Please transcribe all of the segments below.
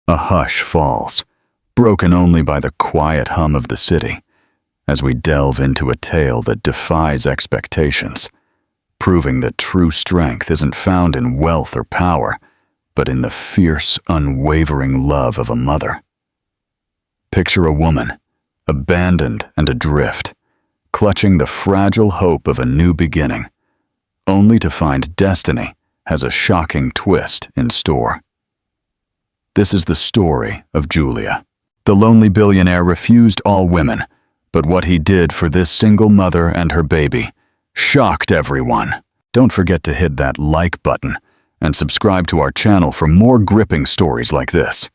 A hush falls, broken only by the quiet hum of the city, as we delve into a tale that defies expectations, proving that true strength isn't found in wealth or power, but in the fierce, unwavering love of a mother. Picture a woman, abandoned and adrift, clutching the fragile hope of a new beginning, only to find destiny has a shocking twist in store. This is the story of Julia. The lonely billionaire refused all women, but what he did for this single mother and her baby shocked everyone. Don't forget to hit that like button and subscribe to our channel for more gripping stories like this.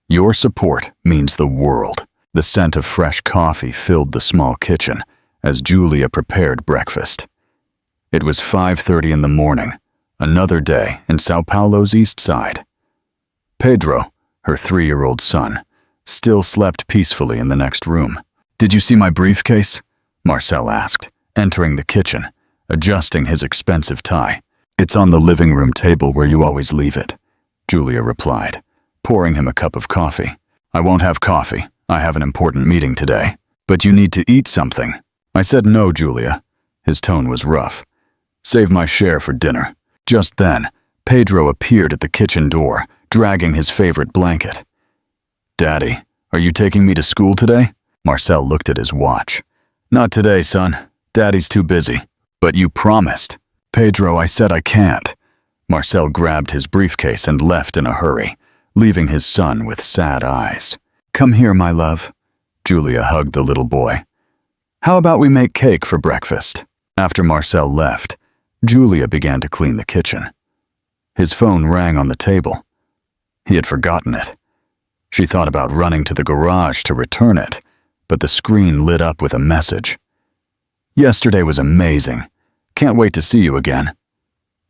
Your support means the world. The scent of fresh coffee filled the small kitchen as Julia prepared breakfast. It was 5:30 in the morning, another day in Sao Paulo's east side. Pedro, her 3-year-old son, still slept peacefully in the next room. "Did you see my briefcase?" Marcel asked, entering the kitchen, adjusting his expensive tie. "It's on the living room table where you always leave it," Julia replied, pouring him a cup of coffee. "I won't have coffee. I have an important meeting today. But you need to eat something." I said no, Julia. His tone was rough. "Save my share for dinner." Just then, Pedro appeared at the kitchen door, dragging his favorite blanket. "Daddy, are you taking me to school today?" Marcel looked at his watch. "Not today, son. Daddy's too busy." "But you promised." "Pedro, I said I can't." Marcel grabbed his briefcase and left in a hurry, leaving his son with sad eyes. "Come here, my love." Julia hugged the little boy. "How about we make cake for breakfast?" After Marcel left, Julia began to clean the kitchen. His phone rang on the table. He had forgotten it. She thought about running to the garage to return it, but the screen lit up with a message. "Yesterday was amazing. Can't wait to see you again.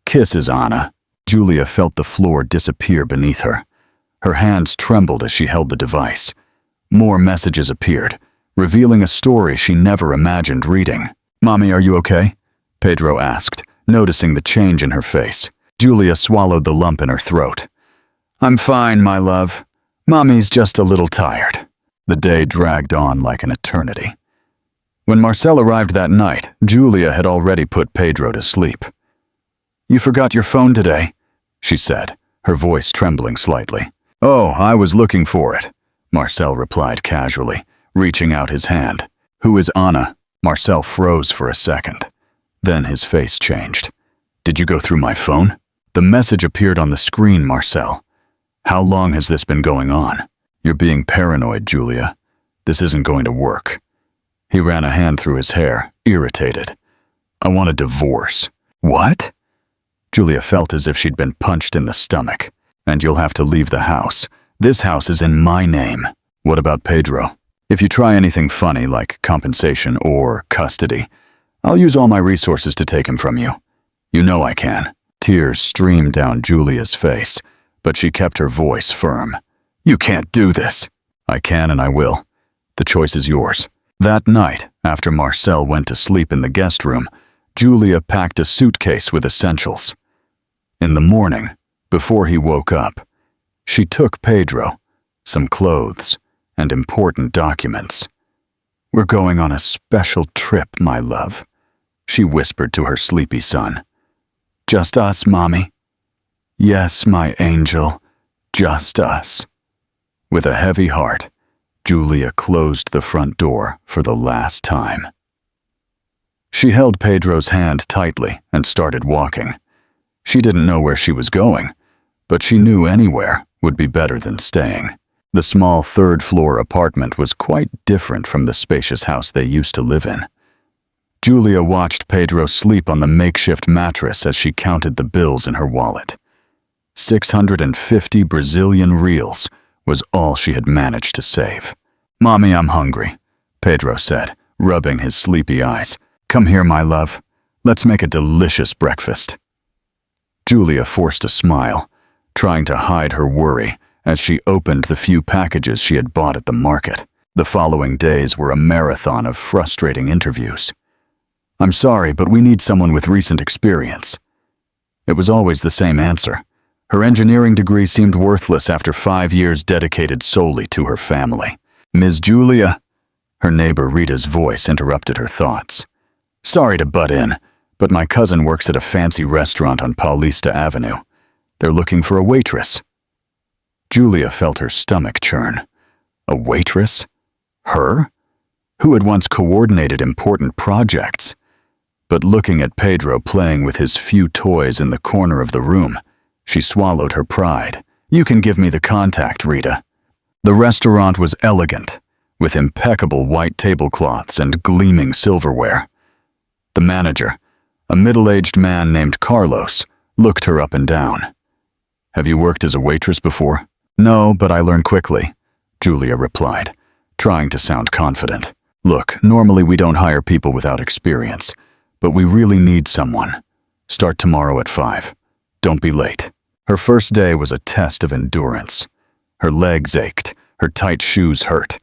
Kisses, Anna." Julia felt the floor disappear beneath her. Her hands trembled as she held the device. More messages appeared, revealing a story she never imagined reading. "Mommy, are you okay?" Pedro asked, noticing the change in her face. Julia swallowed the lump in her throat. "I'm fine, my love. Mommy's just a little tired." The day dragged on like an eternity. When Marcel arrived that night, Julia had already put Pedro to sleep. "You forgot your phone today," she said, her voice trembling slightly. "Oh, I was looking for it," Marcel replied casually, reaching out his hand. "Who is Anna?" Marcel froze for a second. Then his face changed. "Did you go through my phone?" The message appeared on the screen, Marcel. "How long has this been going on?" "You're being paranoid, Julia. This isn't going to work." He ran a hand through his hair, irritated. "I want a divorce." "What?" Julia felt as if she'd been punched in the stomach. "And you'll have to leave the house. This house is in my name." "What about Pedro?" "If you try anything funny like compensation or custody, I'll use all my resources to take him from you. You know I can." Tears streamed down Julia's face, but she kept her voice firm. "You can't do this." "I can and I will. The choice is yours." That night, after Marcel went to sleep in the guest room, Julia packed a suitcase with essentials. In the morning, before he woke up, she took Pedro, some clothes, and important documents. "We're going on a special trip, my love," she whispered to her sleepy son. "Just us, Mommy?" "Yes, my angel, just us." With a heavy heart, Julia closed the front door for the last time. She held Pedro's hand tightly and started walking. She didn't know where she was going, but she knew anywhere would be better than staying. The small third-floor apartment was quite different from the spacious house they used to live in. Julia watched Pedro sleep on the makeshift mattress as she counted the bills in her wallet. 650 Brazilian reals was all she had managed to save. "Mommy, I'm hungry," Pedro said, rubbing his sleepy eyes. "Come here, my love. Let's make a delicious breakfast." Julia forced a smile, trying to hide her worry as she opened the few packages she had bought at the market. The following days were a marathon of frustrating interviews. "I'm sorry, but we need someone with recent experience." It was always the same answer. Her engineering degree seemed worthless after 5 years dedicated solely to her family. "Ms. Julia," her neighbor Rita's voice interrupted her thoughts. "Sorry to butt in, but my cousin works at a fancy restaurant on Paulista Avenue. They're looking for a waitress." Julia felt her stomach churn. A waitress? Her? Who had once coordinated important projects? But looking at Pedro playing with his few toys in the corner of the room, she swallowed her pride. "You can give me the contact, Rita." The restaurant was elegant, with impeccable white tablecloths and gleaming silverware. The manager, a middle-aged man named Carlos, looked her up and down. "Have you worked as a waitress before?" "No, but I learn quickly," Julia replied, trying to sound confident. "Look, normally we don't hire people without experience, but we really need someone. Start tomorrow at 5. Don't be late." Her first day was a test of endurance. Her legs ached, her tight shoes hurt,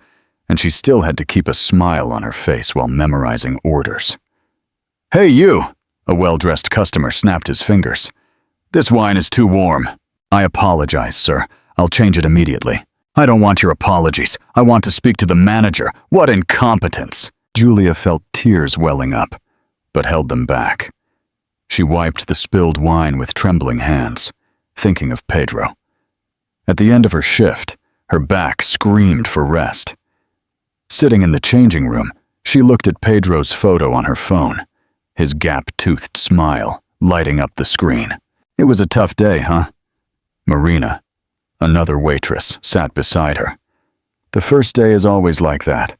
and she still had to keep a smile on her face while memorizing orders. "Hey, you!" A well-dressed customer snapped his fingers. "This wine is too warm." "I apologize, sir. I'll change it immediately." "I don't want your apologies. I want to speak to the manager. What incompetence!" Julia felt tears welling up, but held them back. She wiped the spilled wine with trembling hands, thinking of Pedro. At the end of her shift, her back screamed for rest. Sitting in the changing room, she looked at Pedro's photo on her phone, his gap-toothed smile lighting up the screen. "It was a tough day, huh?" Marina, another waitress, sat beside her. "The first day is always like that.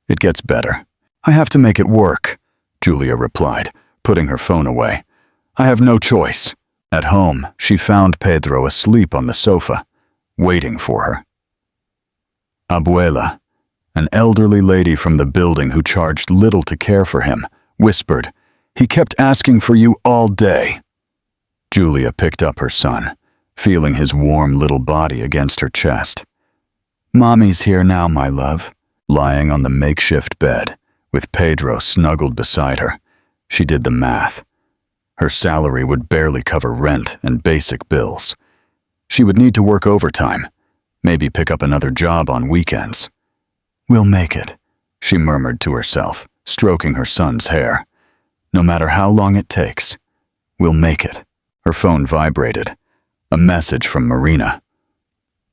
It gets better." "I have to make it work," Julia replied, putting her phone away. "I have no choice." At home, she found Pedro asleep on the sofa, waiting for her. Abuela, an elderly lady from the building who charged little to care for him, whispered, "He kept asking for you all day." Julia picked up her son, feeling his warm little body against her chest. "Mommy's here now, my love." Lying on the makeshift bed, with Pedro snuggled beside her, she did the math. Her salary would barely cover rent and basic bills. She would need to work overtime, maybe pick up another job on weekends. "We'll make it," she murmured to herself, stroking her son's hair. "No matter how long it takes, we'll make it." Her phone vibrated. A message from Marina.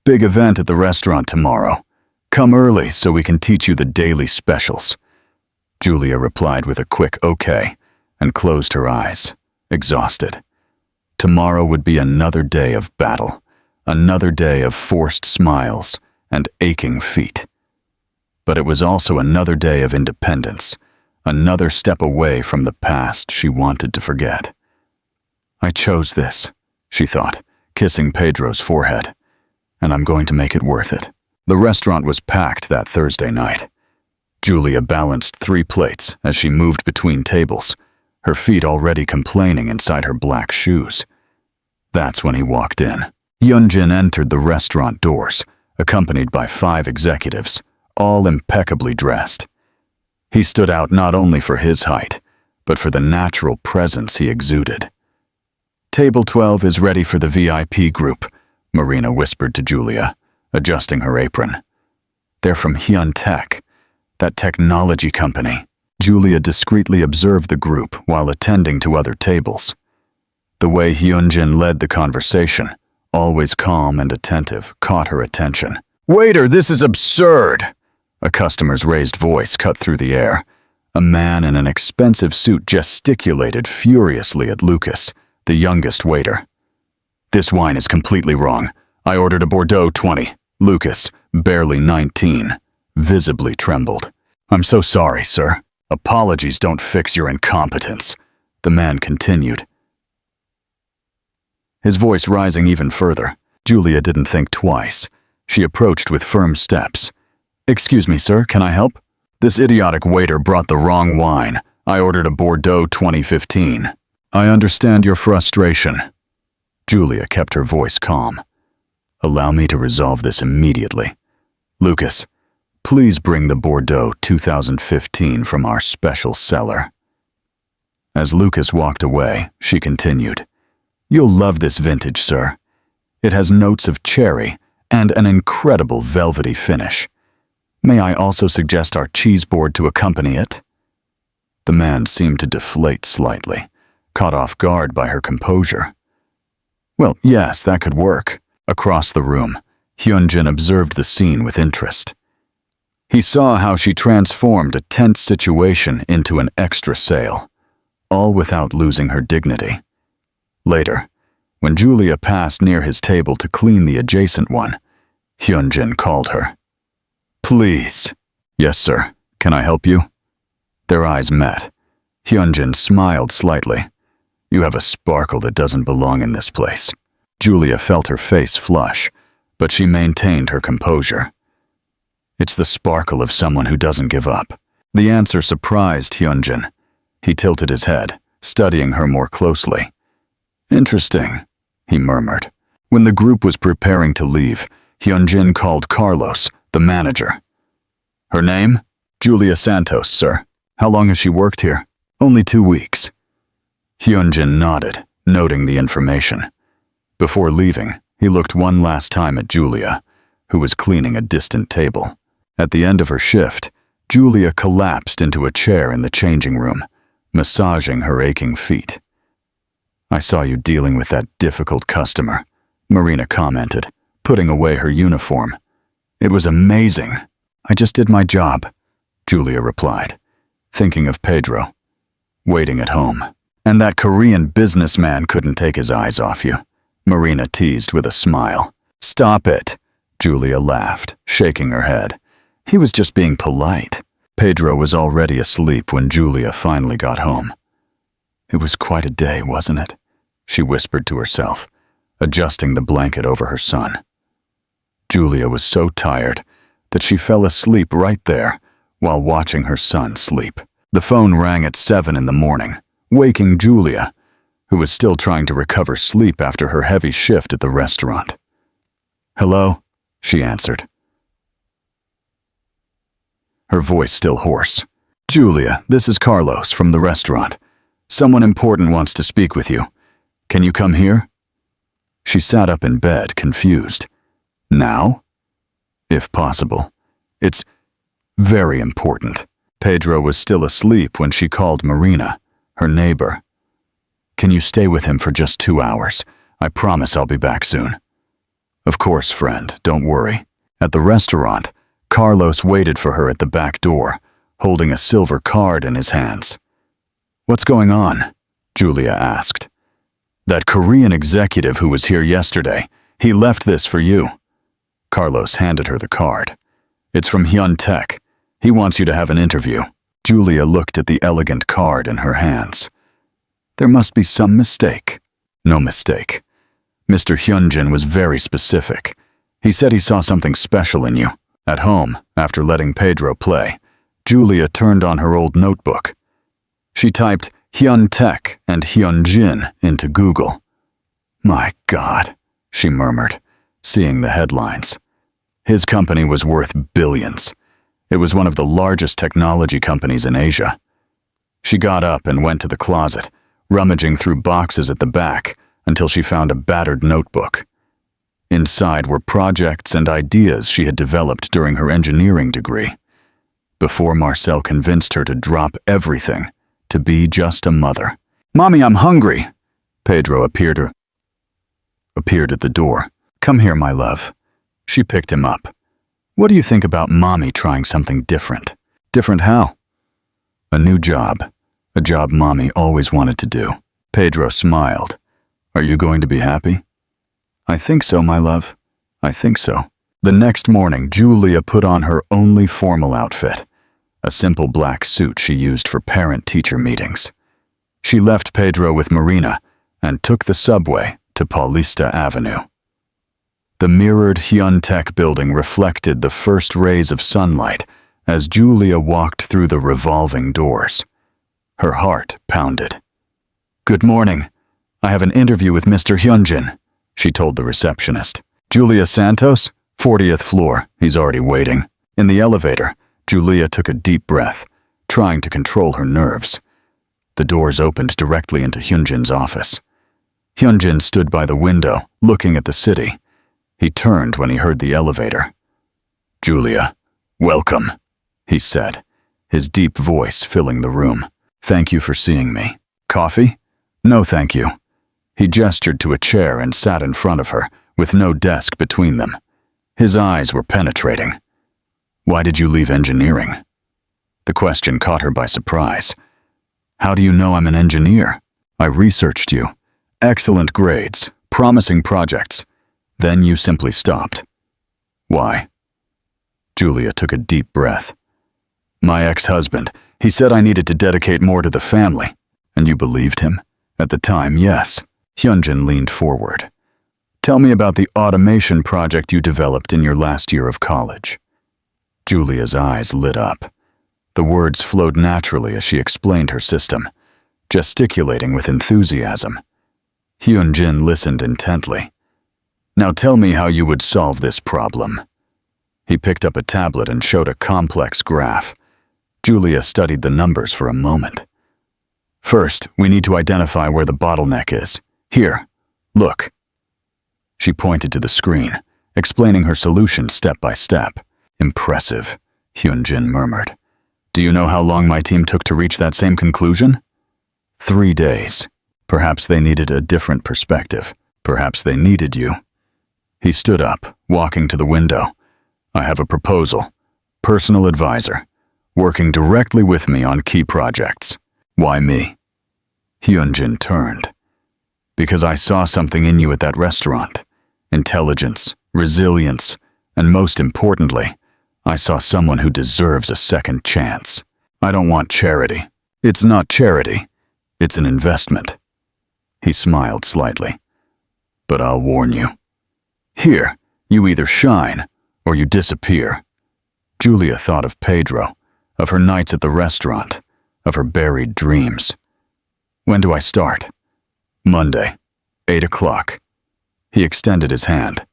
"Big event at the restaurant tomorrow. Come early so we can teach you the daily specials." Julia replied with a quick okay and closed her eyes, exhausted. Tomorrow would be another day of battle, another day of forced smiles and aching feet. But it was also another day of independence, another step away from the past she wanted to forget. "I chose this," she thought, kissing Pedro's forehead, "and I'm going to make it worth it." The restaurant was packed that Thursday night. Julia balanced 3 plates as she moved between tables, her feet already complaining inside her black shoes. That's when he walked in. Hyunjin entered the restaurant doors, accompanied by 5 executives, all impeccably dressed. He stood out not only for his height, but for the natural presence he exuded. "Table 12 is ready for the VIP group," Marina whispered to Julia, adjusting her apron. "They're from Hyun Tech, that technology company." Julia discreetly observed the group while attending to other tables. The way Hyunjin led the conversation, always calm and attentive, caught her attention. "Waiter, this is absurd!" A customer's raised voice cut through the air. A man in an expensive suit gesticulated furiously at Lucas, the youngest waiter. "This wine is completely wrong. I ordered a Bordeaux 20. Lucas, barely 19, visibly trembled. "I'm so sorry, sir. Apologies don't fix your incompetence," the man continued, his voice rising even further. Julia didn't think twice. She approached with firm steps. "Excuse me, sir, can I help?" "This idiotic waiter brought the wrong wine. I ordered a Bordeaux 2015. "I understand your frustration." Julia kept her voice calm. "Allow me to resolve this immediately. Lucas, please bring the Bordeaux 2015 from our special cellar." As Lucas walked away, she continued, "You'll love this vintage, sir. It has notes of cherry and an incredible velvety finish. May I also suggest our cheese board to accompany it?" The man seemed to deflate slightly, caught off guard by her composure. "Well, yes, that could work." Across the room, Hyunjin observed the scene with interest. He saw how she transformed a tense situation into an extra sale, all without losing her dignity. Later, when Julia passed near his table to clean the adjacent one, Hyunjin called her. "Please." "Yes, sir. Can I help you?" Their eyes met. Hyunjin smiled slightly. "You have a sparkle that doesn't belong in this place." Julia felt her face flush, but she maintained her composure. "It's the sparkle of someone who doesn't give up." The answer surprised Hyunjin. He tilted his head, studying her more closely. "Interesting," he murmured. When the group was preparing to leave, Hyunjin called Carlos, the manager. "Her name?" "Julia Santos, sir." "How long has she worked here?" "Only 2 weeks." Hyunjin nodded, noting the information. Before leaving, he looked one last time at Julia, who was cleaning a distant table. At the end of her shift, Julia collapsed into a chair in the changing room, massaging her aching feet. "I saw you dealing with that difficult customer," Marina commented, putting away her uniform. "It was amazing." "I just did my job," Julia replied, thinking of Pedro, waiting at home. "And that Korean businessman couldn't take his eyes off you," Marina teased with a smile. "Stop it," Julia laughed, shaking her head. "He was just being polite." Pedro was already asleep when Julia finally got home. "It was quite a day, wasn't it?" she whispered to herself, adjusting the blanket over her son. Julia was so tired that she fell asleep right there while watching her son sleep. The phone rang at 7 in the morning, waking Julia, who was still trying to recover sleep after her heavy shift at the restaurant. "Hello?" she answered, her voice still hoarse. "Julia, this is Carlos from the restaurant. Someone important wants to speak with you. Can you come here?" She sat up in bed, confused. "Now?" "If possible. It's very important." Pedro was still asleep when she called Marina, her neighbor. "Can you stay with him for just 2 hours? I promise I'll be back soon." "Of course, friend, don't worry." At the restaurant, Carlos waited for her at the back door, holding a silver card in his hands. "What's going on?" Julia asked. "That Korean executive who was here yesterday, he left this for you." Carlos handed her the card. "It's from Hyun Tech. He wants you to have an interview." Julia looked at the elegant card in her hands. "There must be some mistake." "No mistake. Mr. Hyunjin was very specific. He said he saw something special in you." At home, after letting Pedro play, Julia turned on her old notebook. She typed Hyun Tech and Hyunjin into Google. "My God," she murmured, seeing the headlines. His company was worth billions. It was one of the largest technology companies in Asia. She got up and went to the closet, rummaging through boxes at the back until she found a battered notebook. Inside were projects and ideas she had developed during her engineering degree, before Marcel convinced her to drop everything to be just a mother. "Mommy, I'm hungry." Pedro appeared at the door. "Come here, my love." She picked him up. "What do you think about Mommy trying something different?" "Different how?" "A new job. A job Mommy always wanted to do." Pedro smiled. "Are you going to be happy?" "I think so, my love. I think so." The next morning, Julia put on her only formal outfit, a simple black suit she used for parent-teacher meetings. She left Pedro with Marina and took the subway to Paulista Avenue. The mirrored Hyun Tech building reflected the first rays of sunlight as Julia walked through the revolving doors. Her heart pounded. "Good morning. I have an interview with Mr. Hyunjin," she told the receptionist. "Julia Santos? 40th floor. He's already waiting." In the elevator, Julia took a deep breath, trying to control her nerves. The doors opened directly into Hyunjin's office. Hyunjin stood by the window, looking at the city. He turned when he heard the elevator. "Julia, welcome," he said, his deep voice filling the room. "Thank you for seeing me. Coffee?" "No, thank you." He gestured to a chair and sat in front of her, with no desk between them. His eyes were penetrating. "Why did you leave engineering?" The question caught her by surprise. "How do you know I'm an engineer? I researched you. Excellent grades, promising projects. Then you simply stopped. Why?" Julia took a deep breath. "My ex-husband, he said I needed to dedicate more to the family. And you believed him? At the time, yes." Hyunjin leaned forward. "Tell me about the automation project you developed in your last year of college." Julia's eyes lit up. The words flowed naturally as she explained her system, gesticulating with enthusiasm. Hyunjin listened intently. "Now tell me how you would solve this problem." He picked up a tablet and showed a complex graph. Julia studied the numbers for a moment. "First, we need to identify where the bottleneck is. Here, look." She pointed to the screen, explaining her solution step by step. "Impressive," Hyunjin murmured. "Do you know how long my team took to reach that same conclusion?" 3 days. Perhaps they needed a different perspective. Perhaps they needed you. He stood up, walking to the window. "I have a proposal. Personal advisor. Working directly with me on key projects." "Why me?" Hyunjin turned. "Because I saw something in you at that restaurant. Intelligence, resilience, and most importantly, I saw someone who deserves a second chance. I don't want charity. It's not charity. It's an investment." He smiled slightly. "But I'll warn you. Here, you either shine or you disappear." Julia thought of Pedro, of her nights at the restaurant, of her buried dreams. "When do I start?" "Monday, 8 o'clock. He extended his hand.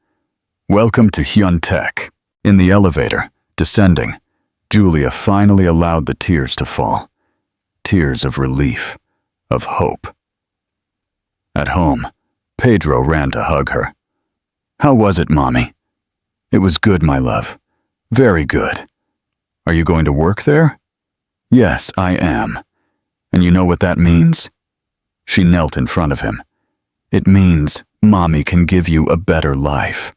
"Welcome to Hyun Tech." In the elevator, descending, Julia finally allowed the tears to fall. Tears of relief, of hope. At home, Pedro ran to hug her. "How was it, Mommy?" "It was good, my love. Very good." "Are you going to work there?" "Yes, I am." "And you know what that means?" She knelt in front of him. "It means Mommy can give you a better life."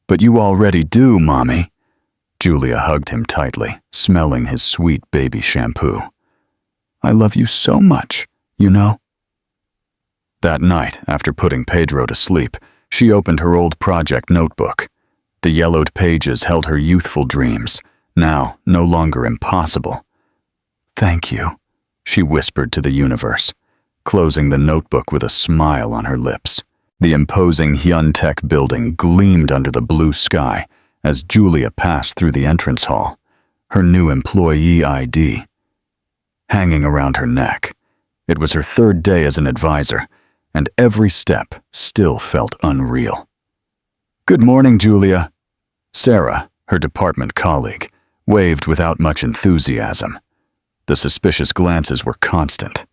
"But you already do, Mommy." Julia hugged him tightly, smelling his sweet baby shampoo. "I love you so much, you know." That night, after putting Pedro to sleep, she opened her old project notebook. The yellowed pages held her youthful dreams, now no longer impossible. "Thank you," she whispered to the universe, closing the notebook with a smile on her lips. The imposing Hyun Tech building gleamed under the blue sky as Julia passed through the entrance hall, her new employee ID hanging around her neck. It was her 3rd day as an advisor, and every step still felt unreal. "Good morning, Julia." Sarah, her department colleague, waved without much enthusiasm. The suspicious glances were constant.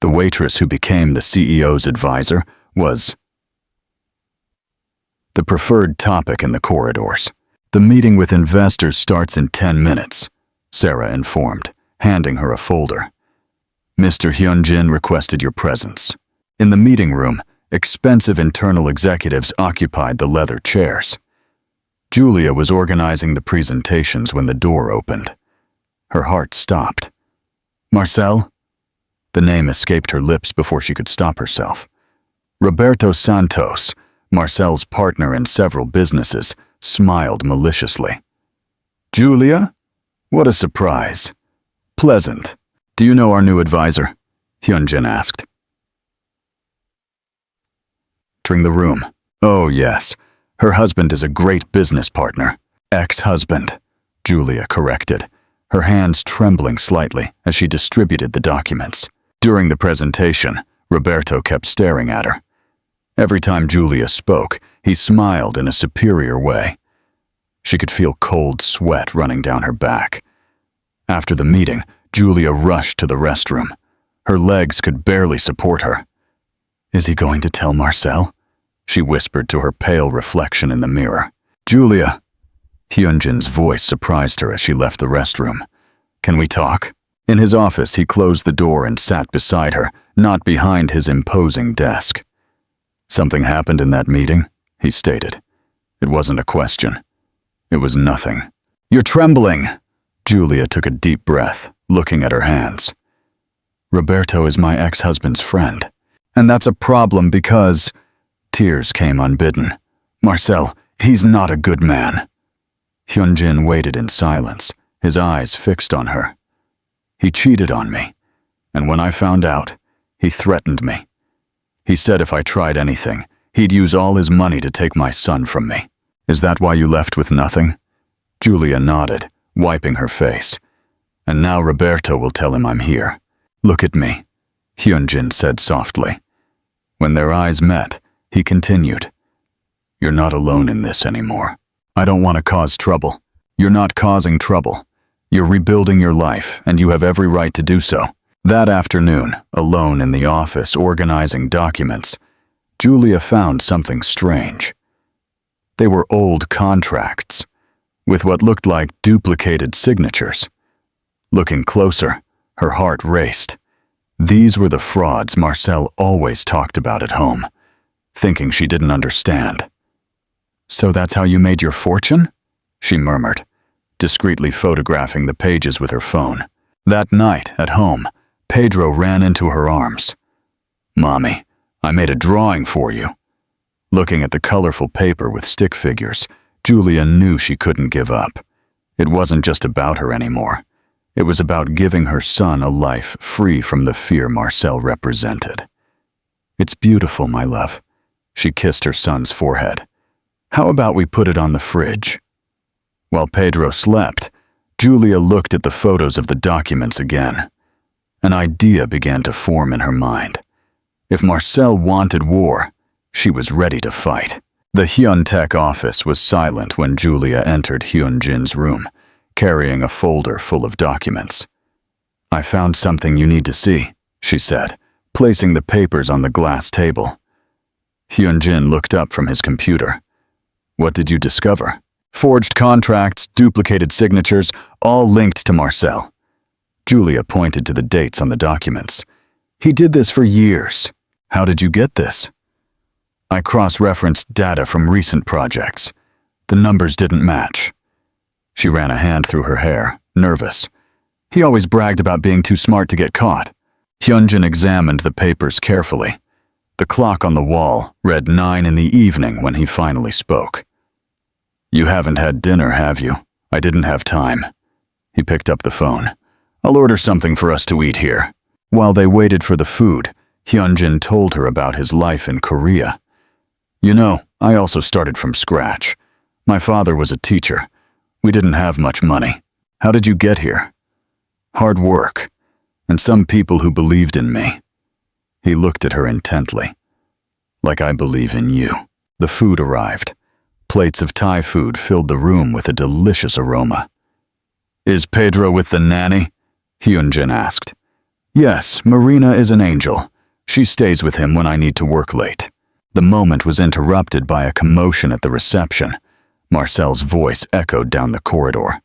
The waitress who became the CEO's advisor was the preferred topic in the corridors. "The meeting with investors starts in 10 minutes, Sarah informed, handing her a folder. "Mr. Hyunjin requested your presence." In the meeting room, expensive internal executives occupied the leather chairs. Julia was organizing the presentations when the door opened. Her heart stopped. "Marcel?" The name escaped her lips before she could stop herself. Roberto Santos, Marcel's partner in several businesses, smiled maliciously. "Julia? What a surprise. Pleasant. Do you know our new advisor?" Hyunjin asked. Entering the room. "Oh, yes. Her husband is a great business partner." "Ex-husband," Julia corrected, her hands trembling slightly as she distributed the documents. During the presentation, Roberto kept staring at her. Every time Julia spoke, he smiled in a superior way. She could feel cold sweat running down her back. After the meeting, Julia rushed to the restroom. Her legs could barely support her. Is he going to tell Marcel? She whispered to her pale reflection in the mirror. Julia! Hyunjin's voice surprised her as she left the restroom. Can we talk? In his office, he closed the door and sat beside her, not behind his imposing desk. Something happened in that meeting, he stated. It wasn't a question. It was nothing. You're trembling! Julia took a deep breath, looking at her hands. Roberto is my ex-husband's friend. And that's a problem because… Tears came unbidden. Marcel, he's not a good man. Hyunjin waited in silence, his eyes fixed on her. He cheated on me, and when I found out, he threatened me. He said if I tried anything, he'd use all his money to take my son from me. Is that why you left with nothing? Julia nodded, wiping her face. And now Roberto will tell him I'm here. Look at me, Hyunjin said softly. When their eyes met, he continued. You're not alone in this anymore. I don't want to cause trouble. You're not causing trouble. You're rebuilding your life, and you have every right to do so. That afternoon, alone in the office organizing documents, Julia found something strange. They were old contracts, with what looked like duplicated signatures. Looking closer, her heart raced. These were the frauds Marcel always talked about at home, thinking she didn't understand. So that's how you made your fortune? She murmured, discreetly photographing the pages with her phone. That night, at home, Pedro ran into her arms. Mommy, I made a drawing for you. Looking at the colorful paper with stick figures, Julia knew she couldn't give up. It wasn't just about her anymore. It was about giving her son a life free from the fear Marcel represented. It's beautiful, my love. She kissed her son's forehead. How about we put it on the fridge? While Pedro slept, Julia looked at the photos of the documents again. An idea began to form in her mind. If Marcel wanted war, she was ready to fight. The Hyuntech office was silent when Julia entered Hyunjin's room, carrying a folder full of documents. I found something you need to see, she said, placing the papers on the glass table. Hyunjin looked up from his computer. What did you discover? Forged contracts, duplicated signatures, all linked to Marcel. Julia pointed to the dates on the documents. He did this for years. How did you get this? I cross-referenced data from recent projects. The numbers didn't match. She ran a hand through her hair, nervous. He always bragged about being too smart to get caught. Hyunjin examined the papers carefully. The clock on the wall read 9 in the evening when he finally spoke. You haven't had dinner, have you? I didn't have time. He picked up the phone. I'll order something for us to eat here. While they waited for the food, Hyunjin told her about his life in Korea. You know, I also started from scratch. My father was a teacher. We didn't have much money. How did you get here? Hard work, and some people who believed in me. He looked at her intently. Like I believe in you. The food arrived. Plates of Thai food filled the room with a delicious aroma. Is Pedro with the nanny? Hyunjin asked. Yes, Marina is an angel. She stays with him when I need to work late. The moment was interrupted by a commotion at the reception. Marcel's voice echoed down the corridor.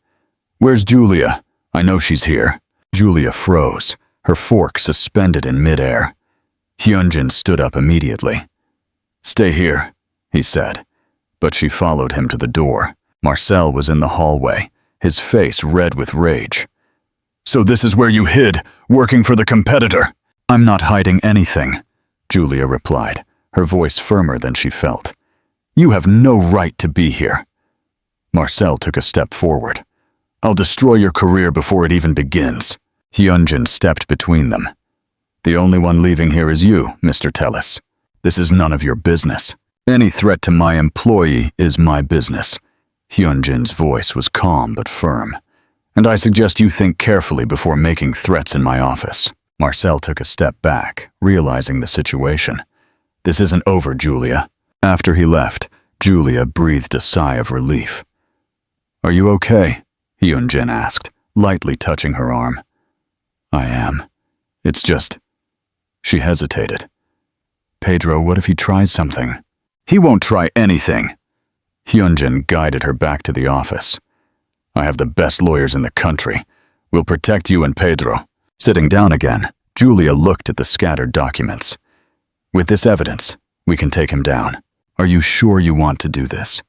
Where's Julia? I know she's here. Julia froze, her fork suspended in midair. Hyunjin stood up immediately. Stay here, he said, but she followed him to the door. Marcel was in the hallway, his face red with rage. So this is where you hid, working for the competitor? I'm not hiding anything, Julia replied, her voice firmer than she felt. You have no right to be here. Marcel took a step forward. I'll destroy your career before it even begins. Hyunjin stepped between them. The only one leaving here is you, Mr. Tellis. This is none of your business. Any threat to my employee is my business. Hyunjin's voice was calm but firm. And I suggest you think carefully before making threats in my office. Marcel took a step back, realizing the situation. This isn't over, Julia. After he left, Julia breathed a sigh of relief. Are you okay? Hyunjin asked, lightly touching her arm. I am. It's just… She hesitated. Pedro, what if he tries something? He won't try anything. Hyunjin guided her back to the office. I have the best lawyers in the country. We'll protect you and Pedro. Sitting down again, Julia looked at the scattered documents. With this evidence, we can take him down. Are you sure you want to do this?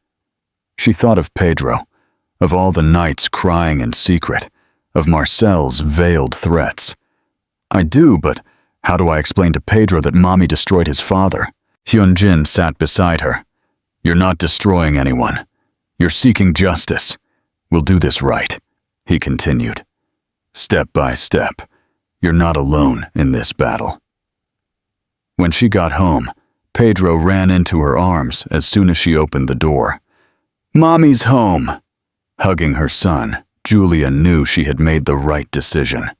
She thought of Pedro, of all the nights crying in secret, of Marcel's veiled threats. I do, but how do I explain to Pedro that Mommy destroyed his father? Hyunjin sat beside her. You're not destroying anyone. You're seeking justice. We'll do this right, he continued. Step by step. You're not alone in this battle. When she got home, Pedro ran into her arms as soon as she opened the door. Mommy's home. Hugging her son, Julia knew she had made the right decision.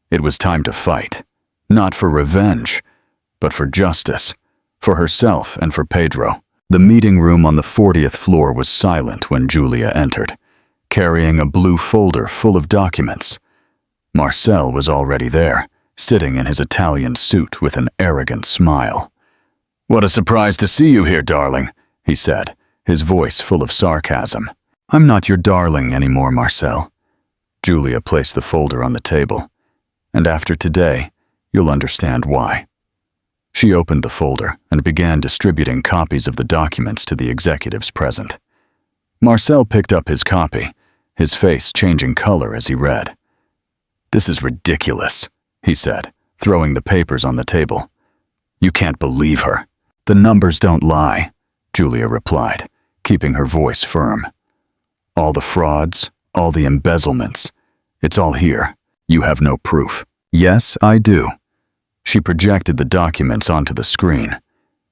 It was time to fight, not for revenge, but for justice, for herself and for Pedro. The meeting room on the 40th floor was silent when Julia entered, carrying a blue folder full of documents. Marcel was already there, sitting in his Italian suit with an arrogant smile. What a surprise to see you here, darling, he said, his voice full of sarcasm. I'm not your darling anymore, Marcel. Julia placed the folder on the table. And after today, you'll understand why. She opened the folder and began distributing copies of the documents to the executives present. Marcel picked up his copy, his face changing color as he read. This is ridiculous, he said, throwing the papers on the table. You can't believe her. The numbers don't lie, Julia replied, keeping her voice firm. All the frauds, all the embezzlements, it's all here. You have no proof. Yes, I do. She projected the documents onto the screen.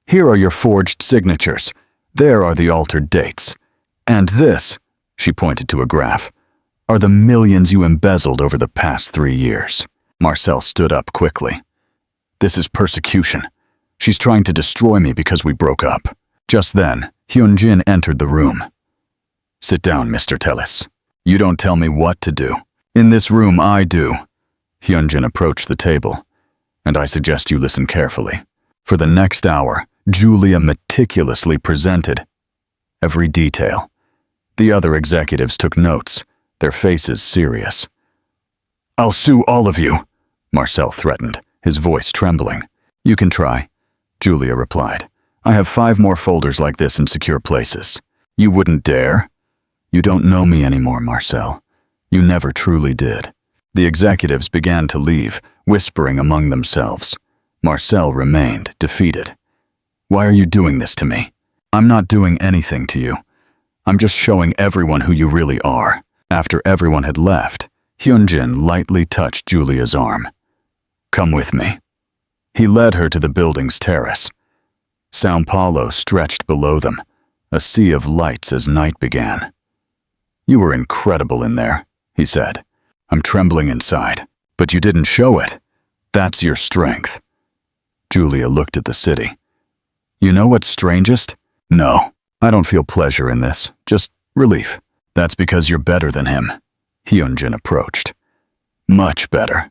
Here are your forged signatures. There are the altered dates. And this, she pointed to a graph, are the millions you embezzled over the past 3 years. Marcel stood up quickly. This is persecution. She's trying to destroy me because we broke up. Just then, Hyunjin entered the room. Sit down, Mr. Tellis. You don't tell me what to do. In this room, I do. Hyunjin approached the table, and I suggest you listen carefully. For the next hour, Julia meticulously presented every detail. The other executives took notes, their faces serious. I'll sue all of you, Marcel threatened, his voice trembling. You can try, Julia replied. I have 5 more folders like this in secure places. You wouldn't dare? You don't know me anymore, Marcel. You never truly did. The executives began to leave, whispering among themselves. Marcel remained, defeated. Why are you doing this to me? I'm not doing anything to you. I'm just showing everyone who you really are. After everyone had left, Hyunjin lightly touched Julia's arm. Come with me. He led her to the building's terrace. São Paulo stretched below them, a sea of lights as night began. You were incredible in there, he said. I'm trembling inside, but you didn't show it. That's your strength. Julia looked at the city. You know what's strangest? No, I don't feel pleasure in this, just relief. That's because you're better than him. Hyunjin approached. Much better.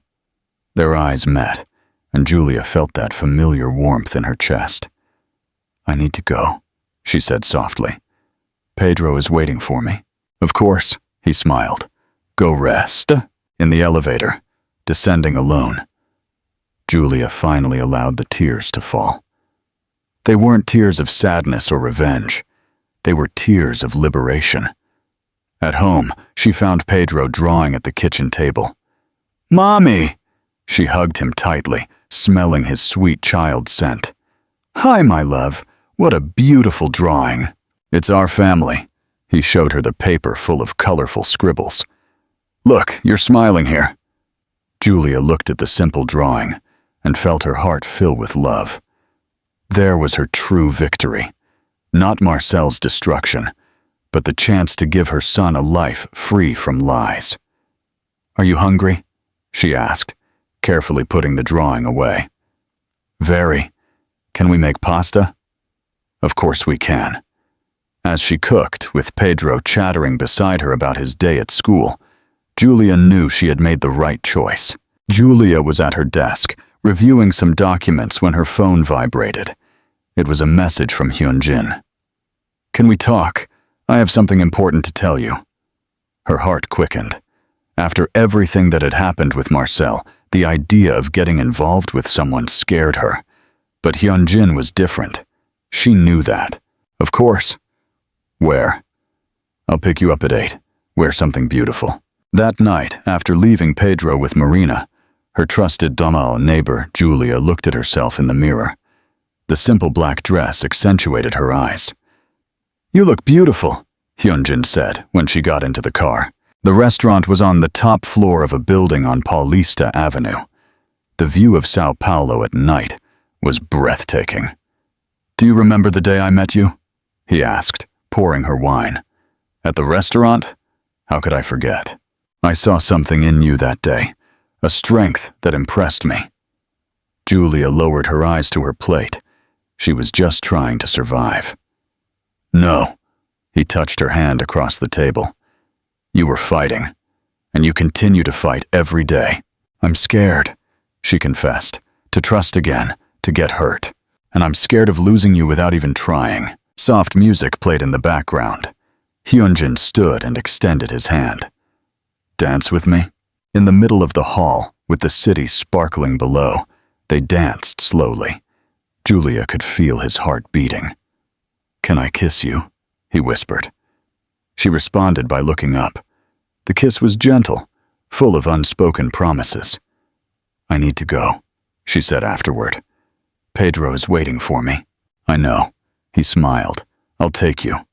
Their eyes met, and Julia felt that familiar warmth in her chest. I need to go, she said softly. Pedro is waiting for me. Of course, he smiled. Go rest. In the elevator, descending alone. Julia finally allowed the tears to fall. They weren't tears of sadness or revenge. They were tears of liberation. At home, she found Pedro drawing at the kitchen table. Mommy! She hugged him tightly, smelling his sweet child scent. Hi, my love. What a beautiful drawing. It's our family. He showed her the paper full of colorful scribbles. Look, you're smiling here. Julia looked at the simple drawing and felt her heart fill with love. There was her true victory. Not Marcel's destruction, but the chance to give her son a life free from lies. Are you hungry? She asked, carefully putting the drawing away. Very. Can we make pasta? Of course we can. As she cooked, with Pedro chattering beside her about his day at school, Julia knew she had made the right choice. Julia was at her desk, reviewing some documents when her phone vibrated. It was a message from Hyunjin. "Can we talk? I have something important to tell you." Her heart quickened. After everything that had happened with Marcel, the idea of getting involved with someone scared her. But Hyunjin was different. She knew that. "Of course." "Where?" "I'll pick you up at 8. Wear something beautiful." That night, after leaving Pedro with Marina, her trusted Domao neighbor, Julia, looked at herself in the mirror. The simple black dress accentuated her eyes. "You look beautiful," Hyunjin said when she got into the car. The restaurant was on the top floor of a building on Paulista Avenue. The view of Sao Paulo at night was breathtaking. "Do you remember the day I met you?" he asked, pouring her wine. "At the restaurant? How could I forget? I saw something in you that day, a strength that impressed me." Julia lowered her eyes to her plate. She was just trying to survive. "No," he touched her hand across the table. "You were fighting, and you continue to fight every day." "I'm scared," she confessed, "to trust again, to get hurt. And I'm scared of losing you without even trying." Soft music played in the background. Hyunjin stood and extended his hand. "Dance with me?" In the middle of the hall, with the city sparkling below, they danced slowly. Julia could feel his heart beating. "Can I kiss you?" he whispered. She responded by looking up. The kiss was gentle, full of unspoken promises. "I need to go," she said afterward. "Pedro is waiting for me." "I know," he smiled. "I'll take you."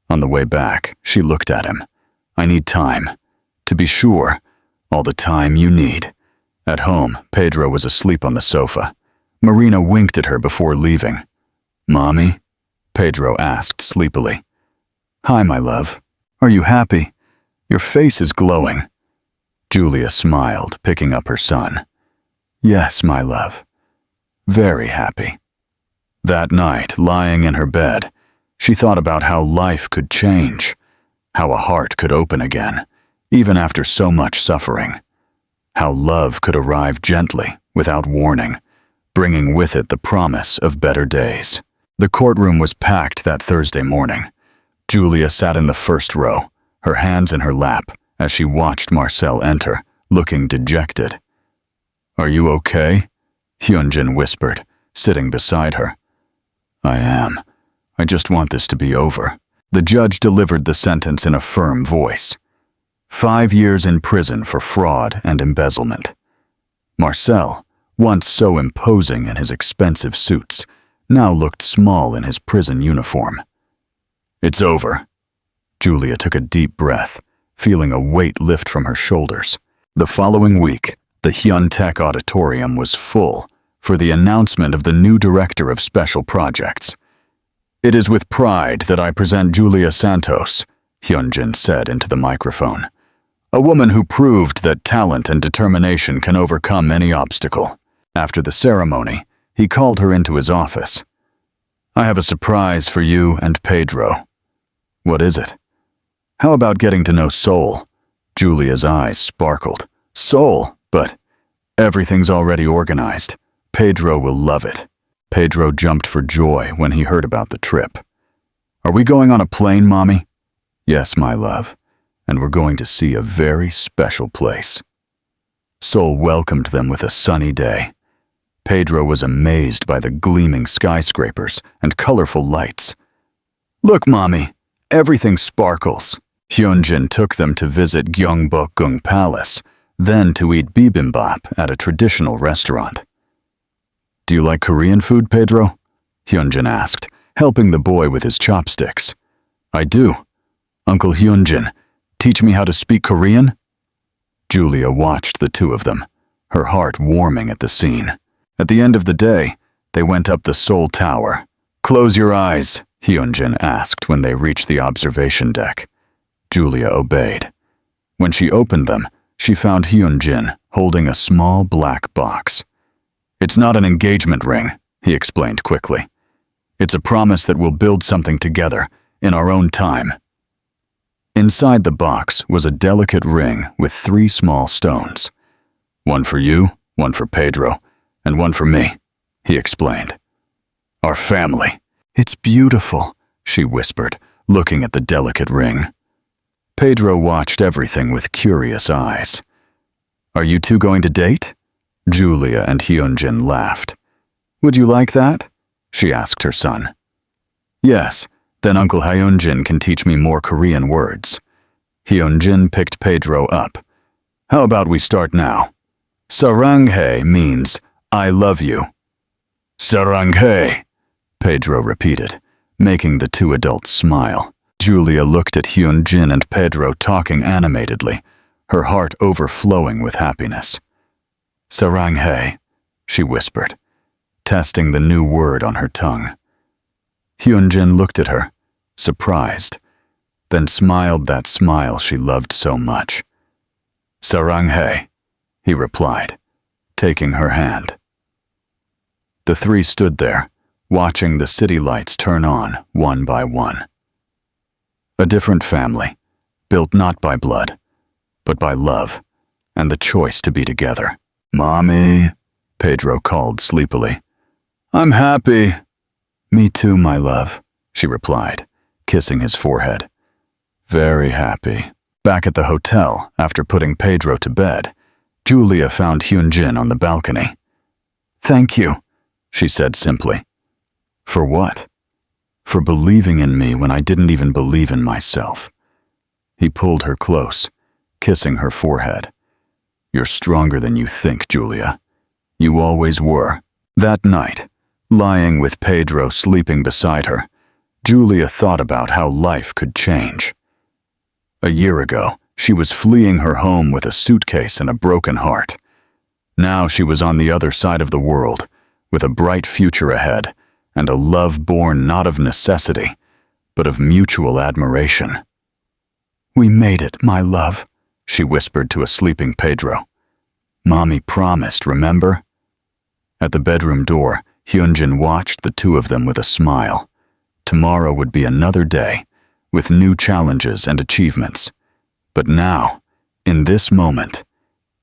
On the way back, she looked at him. "I need time. To be sure, all the time you need." At home, Pedro was asleep on the sofa. Marina winked at her before leaving. "Mommy?" Pedro asked sleepily. "Hi, my love. Are you happy? Your face is glowing." Julia smiled, picking up her son. "Yes, my love. Very happy." That night, lying in her bed, she thought about how life could change, how a heart could open again, even after so much suffering, how love could arrive gently, without warning, bringing with it the promise of better days. The courtroom was packed that Thursday morning. Julia sat in the first row, her hands in her lap, as she watched Marcel enter, looking dejected. "Are you okay?" Hyunjin whispered, sitting beside her. "I am. I just want this to be over." The judge delivered the sentence in a firm voice. 5 years in prison for fraud and embezzlement. Marcel, once so imposing in his expensive suits, now looked small in his prison uniform. "It's over." Julia took a deep breath, feeling a weight lift from her shoulders. The following week, the Hyuntech Auditorium was full for the announcement of the new director of special projects. "It is with pride that I present Julia Santos," Hyunjin said into the microphone. "A woman who proved that talent and determination can overcome any obstacle." After the ceremony, he called her into his office. "I have a surprise for you and Pedro." "What is it?" "How about getting to know Sol?" Julia's eyes sparkled. "Sol, but everything's already organized. Pedro will love it." Pedro jumped for joy when he heard about the trip. "Are we going on a plane, Mommy?" "Yes, my love, and we're going to see a very special place." Sol welcomed them with a sunny day. Pedro was amazed by the gleaming skyscrapers and colorful lights. "Look, Mommy, everything sparkles." Hyunjin took them to visit Gyeongbokgung Palace, then to eat bibimbap at a traditional restaurant. "Do you like Korean food, Pedro?" Hyunjin asked, helping the boy with his chopsticks. "I do. Uncle Hyunjin, teach me how to speak Korean?" Julia watched the two of them, her heart warming at the scene. At the end of the day, they went up the Seoul Tower. "Close your eyes," Hyunjin asked when they reached the observation deck. Julia obeyed. When she opened them, she found Hyunjin holding a small black box. "It's not an engagement ring," he explained quickly. "It's a promise that we'll build something together, in our own time." Inside the box was a delicate ring with 3 small stones. "One for you, one for Pedro, and one for me," he explained. Our family. It's beautiful, she whispered, looking at the delicate ring. Pedro watched everything with curious eyes. Are you two going to date? Julia and Hyunjin laughed. Would you like that? She asked her son. Yes, then Uncle Hyunjin can teach me more Korean words. Hyunjin picked Pedro up. How about we start now? Saranghae means, I love you. Saranghae, Pedro repeated, making the two adults smile. Julia looked at Hyunjin and Pedro talking animatedly, her heart overflowing with happiness. Saranghae, she whispered, testing the new word on her tongue. Hyunjin looked at her, surprised, then smiled that smile she loved so much. Saranghae, he replied, taking her hand. The three stood there, watching the city lights turn on one by one. A different family, built not by blood, but by love and the choice to be together. Mommy, Pedro called sleepily. I'm happy. Me too, my love, she replied, kissing his forehead. Very happy. Back at the hotel, after putting Pedro to bed, Julia found Hyunjin on the balcony. Thank you, she said simply. For what? For believing in me when I didn't even believe in myself. He pulled her close, kissing her forehead. You're stronger than you think, Julia. You always were. That night, lying with Pedro sleeping beside her, Julia thought about how life could change. A year ago, she was fleeing her home with a suitcase and a broken heart. Now she was on the other side of the world, with a bright future ahead, and a love born not of necessity, but of mutual admiration. We made it, my love, she whispered to a sleeping Pedro. Mommy promised, remember? At the bedroom door, Hyunjin watched the two of them with a smile. Tomorrow would be another day, with new challenges and achievements. But now, in this moment,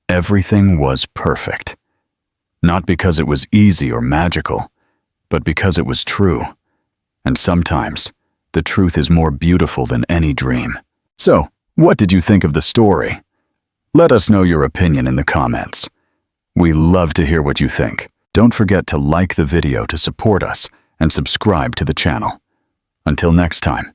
everything was perfect. Not because it was easy or magical, but because it was true. And sometimes, the truth is more beautiful than any dream. So, what did you think of the story? Let us know your opinion in the comments. We love to hear what you think. Don't forget to like the video to support us and subscribe to the channel. Until next time.